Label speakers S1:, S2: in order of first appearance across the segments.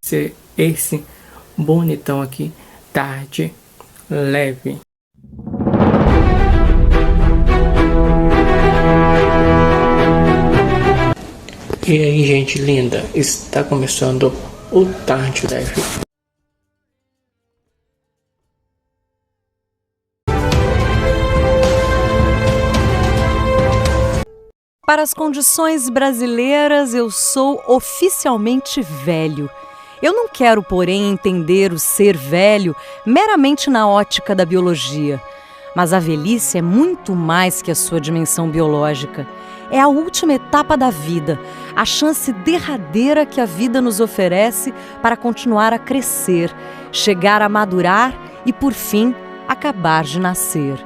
S1: ser esse bonitão aqui, tarde leve. E aí, gente linda, está começando o Tarde Leve.
S2: Para as condições brasileiras, eu sou oficialmente velho. Eu não quero, porém, entender o ser velho meramente na ótica da biologia. Mas a velhice é muito mais que a sua dimensão biológica. É a última etapa da vida, a chance derradeira que a vida nos oferece para continuar a crescer, chegar a madurar e, por fim, acabar de nascer.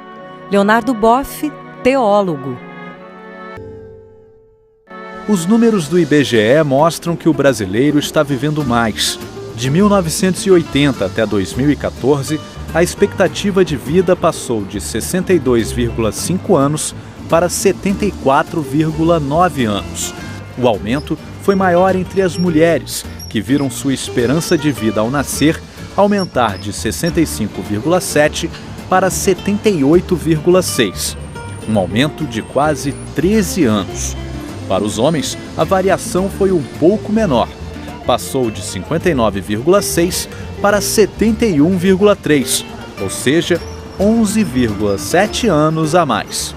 S2: Leonardo Boff, teólogo.
S3: Os números do IBGE mostram que o brasileiro está vivendo mais. De 1980 até 2014, a expectativa de vida passou de 62,5 anos para 74,9 anos. O aumento foi maior entre as mulheres, que viram sua esperança de vida ao nascer aumentar de 65,7 para 78,6, um aumento de quase 13 anos. Para os homens, a variação foi um pouco menor. Passou de 59,6 para 71,3, ou seja, 11,7 anos a mais.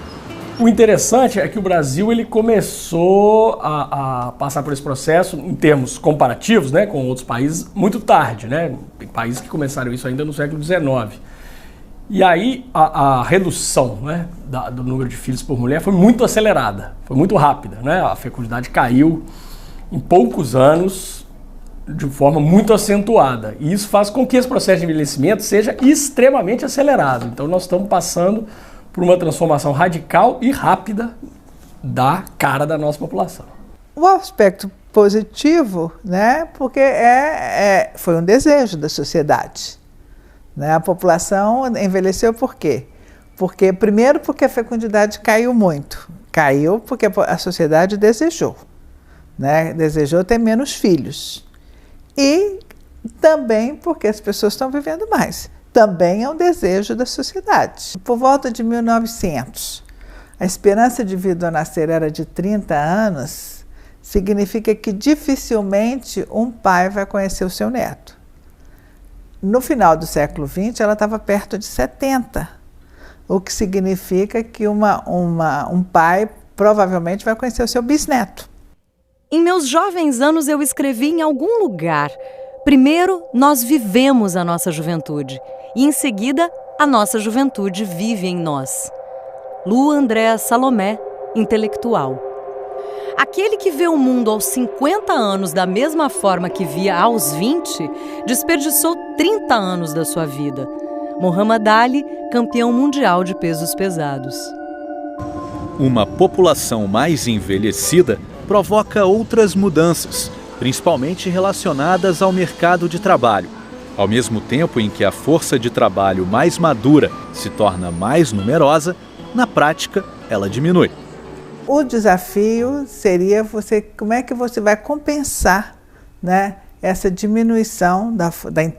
S4: O interessante é que o Brasil ele começou a passar por esse processo, em termos comparativos, né, com outros países, muito tarde, né? Tem países que começaram isso ainda no século XIX. E aí a redução, né, do número de filhos por mulher foi muito acelerada, foi muito rápida, né? A fecundidade caiu em poucos anos de forma muito acentuada. E isso faz com que esse processo de envelhecimento seja extremamente acelerado. Então nós estamos passando por uma transformação radical e rápida da cara da nossa população.
S5: O aspecto positivo, né, porque foi um desejo da sociedade. Né? A população envelheceu por quê? Primeiro porque a fecundidade caiu muito. Caiu porque a sociedade desejou. Né? Desejou ter menos filhos. E também porque as pessoas estão vivendo mais. Também é um desejo da sociedade. Por volta de 1900, a esperança de vida ao nascer era de 30 anos, significa que dificilmente um pai vai conhecer o seu neto. No final do século XX, ela estava perto de 70, o que significa que um pai provavelmente vai conhecer o seu bisneto.
S2: Em meus jovens anos, eu escrevi em algum lugar: primeiro, nós vivemos a nossa juventude. E, em seguida, a nossa juventude vive em nós. Lu Andréa Salomé, intelectual. Aquele que vê o mundo aos 50 anos da mesma forma que via aos 20, desperdiçou 30 anos da sua vida. Muhammad Ali, campeão mundial de pesos pesados.
S3: Uma população mais envelhecida provoca outras mudanças, principalmente relacionadas ao mercado de trabalho. Ao mesmo tempo em que a força de trabalho mais madura se torna mais numerosa, na prática ela diminui.
S5: O desafio seria como é que você vai compensar, né, essa diminuição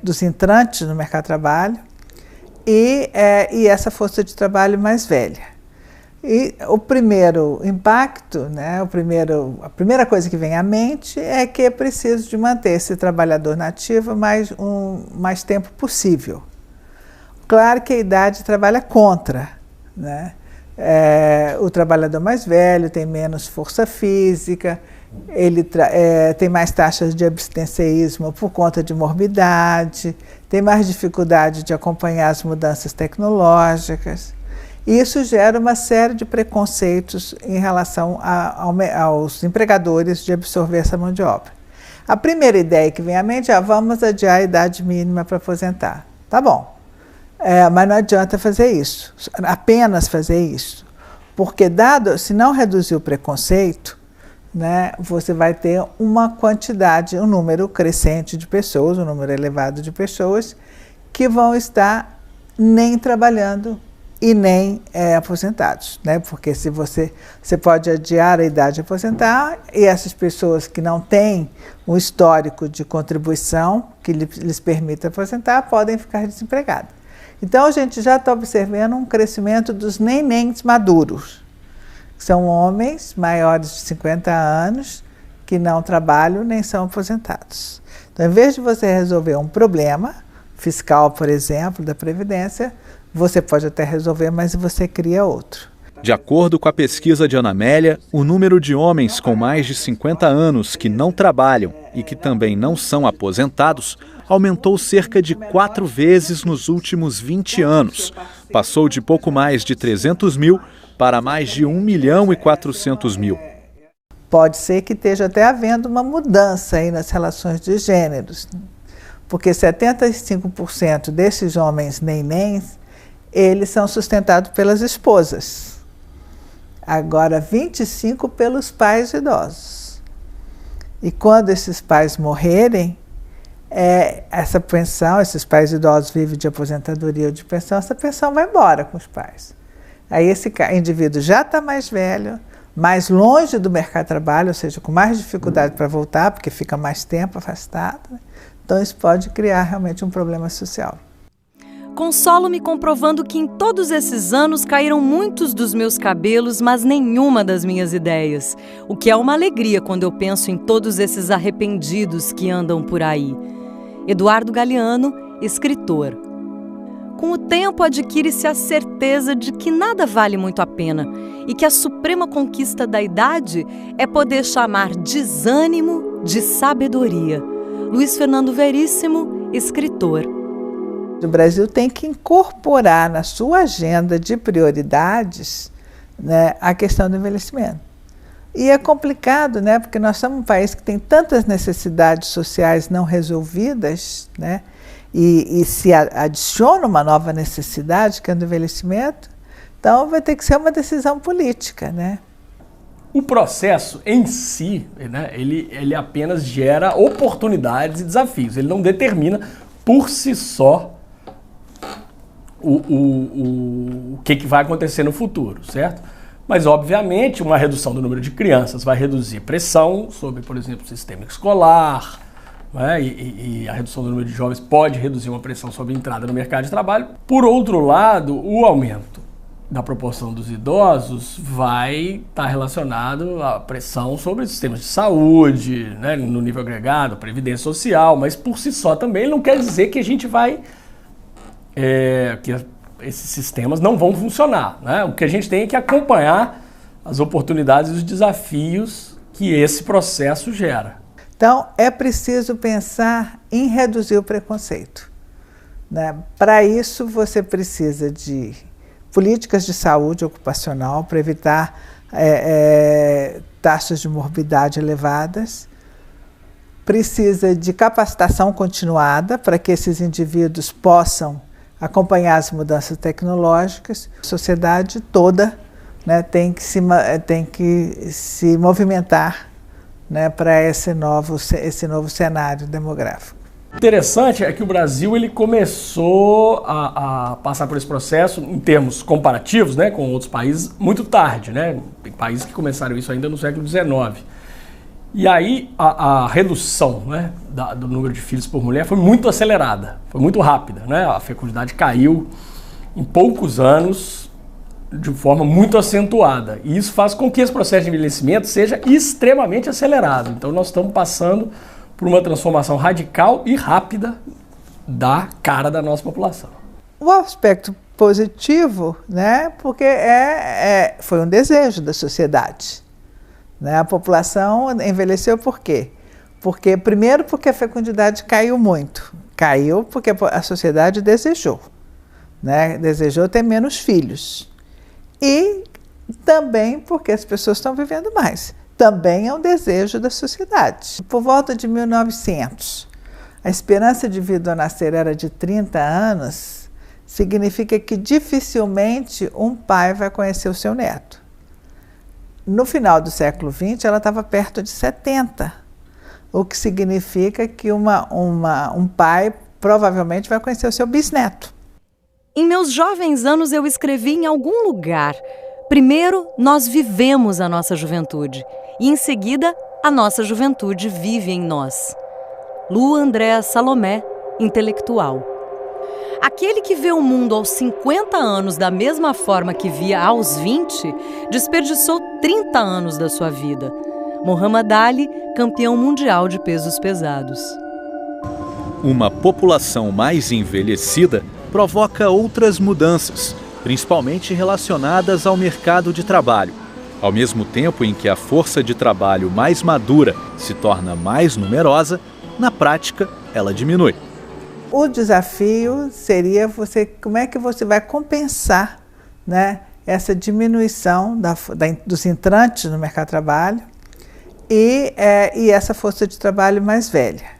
S5: dos entrantes no mercado de trabalho e essa força de trabalho mais velha. E o primeiro impacto, né, a primeira coisa que vem à mente é que é preciso de manter esse trabalhador nativo mais tempo possível. Claro que a idade trabalha contra, né? O trabalhador mais velho tem menos força física, ele tem mais taxas de abstencionismo por conta de morbidade, tem mais dificuldade de acompanhar as mudanças tecnológicas. Isso gera uma série de preconceitos em relação aos empregadores de absorver essa mão de obra. A primeira ideia que vem à mente é: vamos adiar a idade mínima para aposentar. Tá bom, mas não adianta fazer isso, apenas fazer isso, porque se não reduzir o preconceito, né, você vai ter um número crescente de pessoas, um número elevado de pessoas que vão estar nem trabalhando e nem aposentados, né? Porque se você pode adiar a idade de aposentar e essas pessoas que não têm um histórico de contribuição que lhes permita aposentar podem ficar desempregadas. Então a gente já está observando um crescimento dos nenéns maduros, que são homens maiores de 50 anos que não trabalham nem são aposentados. Então, em vez de você resolver um problema fiscal, por exemplo, da Previdência, você pode até resolver, mas você cria outro.
S3: De acordo com a pesquisa de Ana Amélia, o número de homens com mais de 50 anos que não trabalham e que também não são aposentados aumentou cerca de 4 vezes nos últimos 20 anos. Passou de pouco mais de 300 mil para mais de 1.400.000.
S5: Pode ser que esteja até havendo uma mudança aí nas relações de gêneros, porque 75% desses homens nenéns, eles são sustentados pelas esposas. Agora, 25% pelos pais idosos. E quando esses pais morrerem, essa pensão, esses pais idosos vivem de aposentadoria ou de pensão, essa pensão vai embora com os pais. Aí esse indivíduo já está mais velho, mais longe do mercado de trabalho, ou seja, com mais dificuldade para voltar, porque fica mais tempo afastado. Então isso pode criar realmente um problema social.
S2: Consolo-me comprovando que em todos esses anos caíram muitos dos meus cabelos, mas nenhuma das minhas ideias. O que é uma alegria quando eu penso em todos esses arrependidos que andam por aí. Eduardo Galeano, escritor. Com o tempo adquire-se a certeza de que nada vale muito a pena e que a suprema conquista da idade é poder chamar desânimo de sabedoria. Luiz Fernando Veríssimo, escritor.
S5: O Brasil tem que incorporar na sua agenda de prioridades, né, a questão do envelhecimento. E é complicado, né, porque nós somos um país que tem tantas necessidades sociais não resolvidas, né, e se adiciona uma nova necessidade, que é o do envelhecimento, então vai ter que ser uma decisão política, né?
S4: O processo em si, né, ele apenas gera oportunidades e desafios. Ele não determina por si só o que vai acontecer no futuro, certo? Mas, obviamente, uma redução do número de crianças vai reduzir pressão sobre, por exemplo, o sistema escolar, né? E a redução do número de jovens pode reduzir uma pressão sobre a entrada no mercado de trabalho. Por outro lado, o aumento da proporção dos idosos vai estar relacionado à pressão sobre os sistemas de saúde, né, no nível agregado, previdência social, mas por si só também não quer dizer que a gente vai... que esses sistemas não vão funcionar, né? O que a gente tem é que acompanhar as oportunidades e os desafios que esse processo gera.
S5: Então, é preciso pensar em reduzir o preconceito, né? Para isso, você precisa de políticas de saúde ocupacional para evitar taxas de morbidade elevadas. Precisa de capacitação continuada para que esses indivíduos possam acompanhar as mudanças tecnológicas. A sociedade toda, né, tem que se movimentar, né, para esse novo cenário demográfico.
S4: Interessante é que o Brasil ele começou a passar por esse processo em termos comparativos, né, com outros países muito tarde, né? Tem países que começaram isso ainda no século XIX. E aí a redução, né, do número de filhos por mulher foi muito acelerada, foi muito rápida, né? A fecundidade caiu em poucos anos de forma muito acentuada. E isso faz com que esse processo de envelhecimento seja extremamente acelerado. Então nós estamos passando por uma transformação radical e rápida da cara da nossa população.
S5: O aspecto positivo, né, porque foi um desejo da sociedade. Né? A população envelheceu por quê? Primeiro porque a fecundidade caiu muito. Caiu porque a sociedade desejou, né? Desejou ter menos filhos. E também porque as pessoas estão vivendo mais. Também é um desejo da sociedade. Por volta de 1900, a esperança de vida ao nascer era de 30 anos, significa que dificilmente um pai vai conhecer o seu neto. No final do século XX, ela estava perto de 70, o que significa que um pai provavelmente vai conhecer o seu bisneto.
S2: Em meus jovens anos eu escrevi em algum lugar: primeiro, nós vivemos a nossa juventude e, em seguida, a nossa juventude vive em nós. Lu Andréa Salomé, intelectual. Aquele que vê o mundo aos 50 anos da mesma forma que via aos 20, desperdiçou 30 anos da sua vida. Muhammad Ali, campeão mundial de pesos pesados.
S3: Uma população mais envelhecida provoca outras mudanças, principalmente relacionadas ao mercado de trabalho. Ao mesmo tempo em que a força de trabalho mais madura se torna mais numerosa, na prática, ela diminui.
S5: O desafio seria como é que você vai compensar, né, essa diminuição dos entrantes no mercado de trabalho e essa força de trabalho mais velha.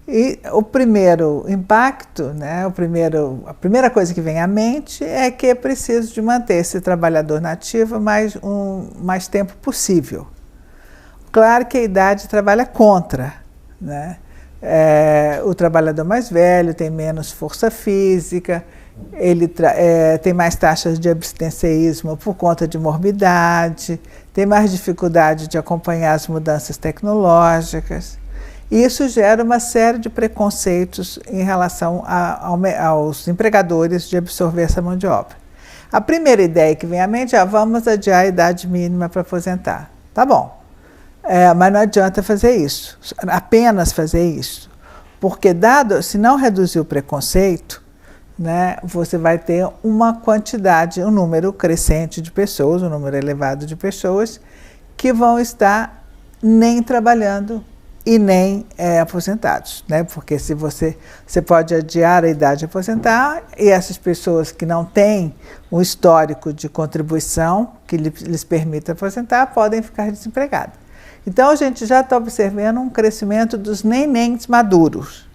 S5: E o primeiro impacto, né, a primeira coisa que vem à mente é que é preciso de manter esse trabalhador nativo mais tempo possível. Claro que a idade trabalha contra, né? O trabalhador mais velho tem menos força física, ele tem mais taxas de abstencionismo por conta de morbidade, tem mais dificuldade de acompanhar as mudanças tecnológicas. Isso gera uma série de preconceitos em relação aos empregadores de absorver essa mão de obra. A primeira ideia que vem à mente é: vamos adiar a idade mínima para aposentar. Tá bom, mas não adianta fazer isso, apenas fazer isso, porque se não reduzir o preconceito, né, você vai ter um número crescente de pessoas, um número elevado de pessoas que vão estar nem trabalhando e nem aposentados, né? Porque se você pode adiar a idade de aposentar e essas pessoas que não têm um histórico de contribuição que lhes permita aposentar podem ficar desempregadas. Então a gente já está observando um crescimento dos nenéns maduros,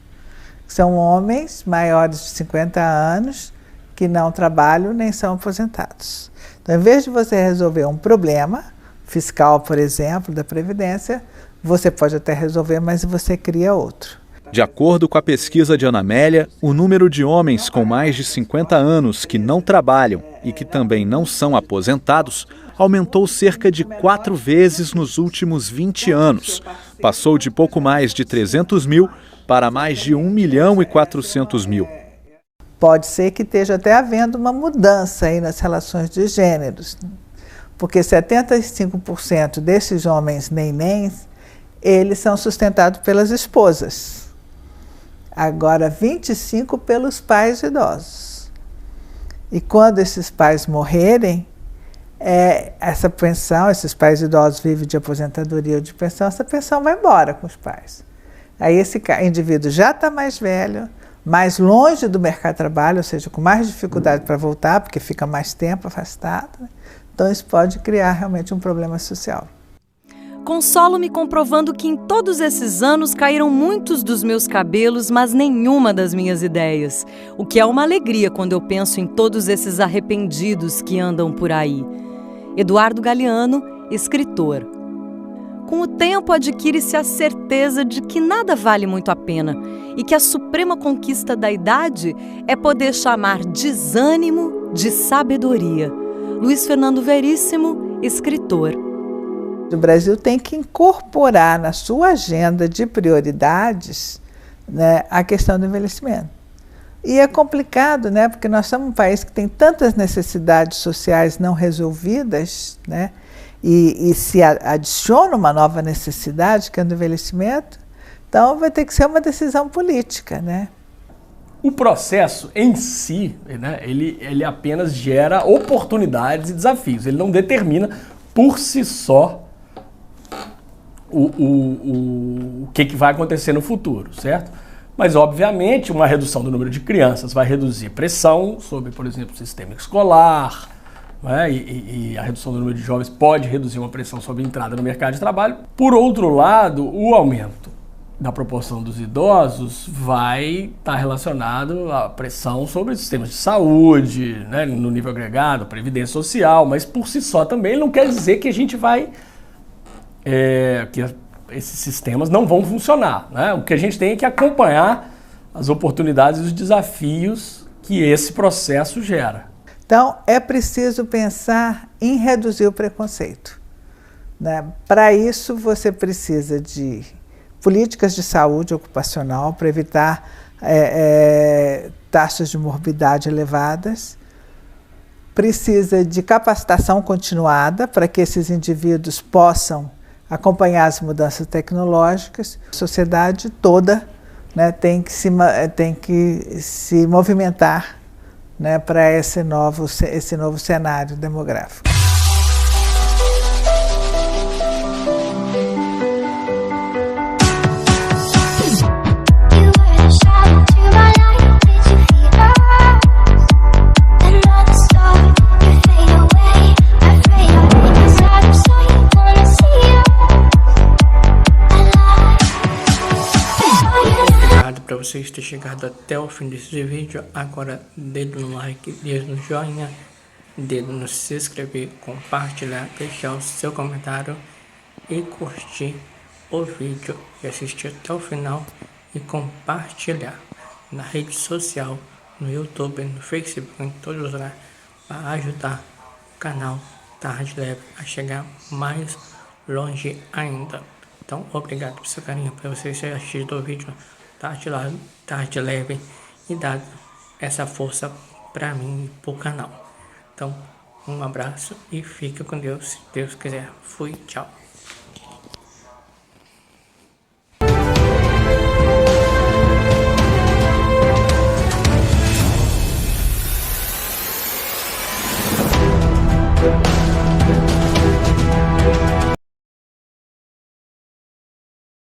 S5: que são homens maiores de 50 anos que não trabalham nem são aposentados. Então, em vez de você resolver um problema fiscal, por exemplo, da Previdência, você pode até resolver, mas você cria outro.
S3: De acordo com a pesquisa de Ana Amélia, o número de homens com mais de 50 anos que não trabalham e que também não são aposentados aumentou cerca de 4 vezes nos últimos 20 anos. Passou de pouco mais de 300 mil para mais de 1.400.000.
S5: Pode ser que esteja até havendo uma mudança aí nas relações de gêneros, porque 75% desses homens nenéns, eles são sustentados pelas esposas. Agora, 25% pelos pais idosos. E quando esses pais morrerem, essa pensão, esses pais idosos vivem de aposentadoria ou de pensão, essa pensão vai embora com os pais. Aí esse indivíduo já está mais velho, mais longe do mercado de trabalho, ou seja, com mais dificuldade para voltar, porque fica mais tempo afastado, né? Então isso pode criar realmente um problema social.
S2: Consolo-me comprovando que em todos esses anos caíram muitos dos meus cabelos, mas nenhuma das minhas ideias. O que é uma alegria quando eu penso em todos esses arrependidos que andam por aí. Eduardo Galeano, escritor. Com o tempo adquire-se a certeza de que nada vale muito a pena e que a suprema conquista da idade é poder chamar desânimo de sabedoria. Luiz Fernando Veríssimo, escritor.
S5: O Brasil tem que incorporar na sua agenda de prioridades, né, a questão do envelhecimento. E é complicado, né, porque nós somos um país que tem tantas necessidades sociais não resolvidas, né, e se adiciona uma nova necessidade, que é o envelhecimento, então vai ter que ser uma decisão política, né?
S4: O processo em si, né, ele apenas gera oportunidades e desafios. Ele não determina por si só o que vai acontecer no futuro, certo? Mas, obviamente, uma redução do número de crianças vai reduzir pressão sobre, por exemplo, o sistema escolar, né? E a redução do número de jovens pode reduzir uma pressão sobre a entrada no mercado de trabalho. Por outro lado, o aumento da proporção dos idosos vai estar relacionado à pressão sobre os sistemas de saúde, né, no nível agregado, previdência social, mas por si só também não quer dizer que a gente vai... que esses sistemas não vão funcionar, né? O que a gente tem é que acompanhar as oportunidades e os desafios que esse processo gera.
S5: Então, é preciso pensar em reduzir o preconceito, né? Para isso, você precisa de políticas de saúde ocupacional para evitar taxas de morbidade elevadas. Precisa de capacitação continuada para que esses indivíduos possam acompanhar as mudanças tecnológicas. A sociedade toda, né, tem que se movimentar, né, para esse novo cenário demográfico.
S1: Para vocês terem chegado até o fim desse vídeo. Agora, dedo no like, dedo no joinha, dedo no se inscrever, compartilhar, deixar o seu comentário e curtir o vídeo e assistir até o final e compartilhar na rede social, no YouTube, no Facebook, em todos os lugares, para ajudar o canal Tarde Leve a chegar mais longe ainda. Então, obrigado pelo seu carinho, por vocês terem assistido o vídeo Tarde Leve e dado essa força para mim e pro canal. Então, um abraço e fica com Deus, se Deus quiser. Fui, tchau.